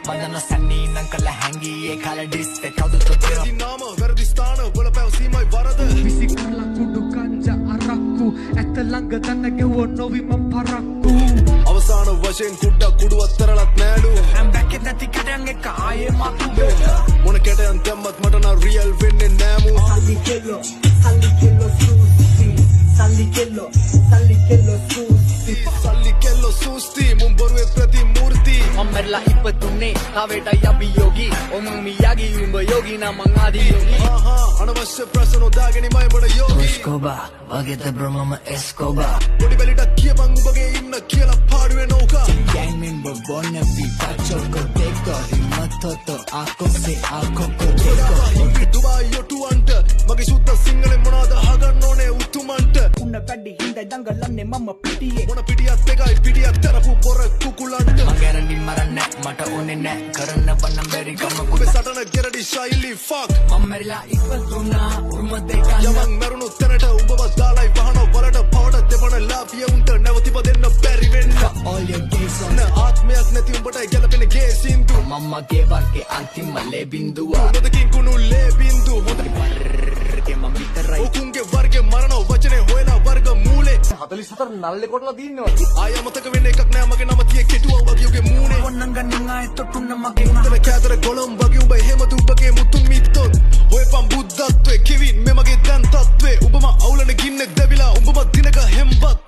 මදන සැන්නී නම් කළ හැංගී ඒ කාල ඩිස්ට කවුදුත් තොතේ නාම වැරදි ස්ථාන වල පැවසීමයි වරද විසි කරලා කුඩු කංජ අරක්කු ඇත ළඟ දන්න ගෙවෝ නොවි මම පරක්කු අවසාන වශයෙන් කුඩක් කුඩු අත්තරලත් නෑලු I'm back in that ticket එක ආයේ මතු මොන කැටයන් දැම්මත් මට නම් රියල් වෙන්නේ නෑමු Salli kello susti Salli kello susti සල්ලි කෙල්ලෝ සූස්ති මුම් බොරුවේ ප්‍රතිමූර්ති මම්මරලා ඉපතුනේ තාවේටයි අභියෝගී ඔම මියාගී උඹ යෝගී නම් මං ආදී යෝගී අනවශ්‍ය ප්‍රශ්න නොදාගෙනමයි බඩ යෝගී Escobar වගේද බ්‍රෝ මම Escobar පොඩි බැලිටක් කියපන් උඹගේ ඉන්න කියලා පාඩුවේ නෝකා gang member bona vita choco teco himatoto ako se ako kodeko දුබායි යොටුවන්ට මගේ සුද්ද සිංහලෙන් මොනවද අහගන්න ඕනේ උතුමන්ට උන්න වැඩි හින්දා දඟලන්නේ මම පිටියේ මොන පිටියක් එකයි පිටියක් තරපු පොර කුකුලන්ට මං ගැරන්ඩි මරන්නේ මට ඕනේ නෑ කරන්න බන්නම් බැරි කමකුත් ඔබේ සටන ගෙරඩි ශෛලි ෆක් මම මැරිලා ඉපදුනා උරුම දෙකක් යමන් මරුණු තැනට උඹව දාලයි වහන වලට පවට දෙපණ ලාභිය උන්ට නැවතිප දෙන්න බැරි වෙන්න all your days on ආත්මයක් නැති උඹටයි ගැලපෙන ගේ සින්දු මම්මගේ වර්ගේ අන්තිම ලේ බින්දුව මොදකින් කුණු ලේ බින්දු හොඳයි වර්ගේ මම විතරයි ඔකුන්ගේ වර්ගේ මරණ වචනේ හොයලා වර්ග මූලේ 44 නල්ලේ කොටලා දින්නවා ආය අමතක වෙන්න එකක් නෑ මගේ නම තියේ කෙටුවා වගේ උගේ මූනේ ඔන්නංගනින් ආයෙ තොටුන්න මගේ උන්දර කෑදර ගොළම් වගේ උඹ එහෙම දුබගේ මුතුන් මිත්තොත් හොයපන් බුද්ධත්වේ කිවින් මෙමගේ දැන් තත්වේ උඹම අවුලන ගින්නෙක් දැවිලා උඹම දිනක හෙම්බත්වේ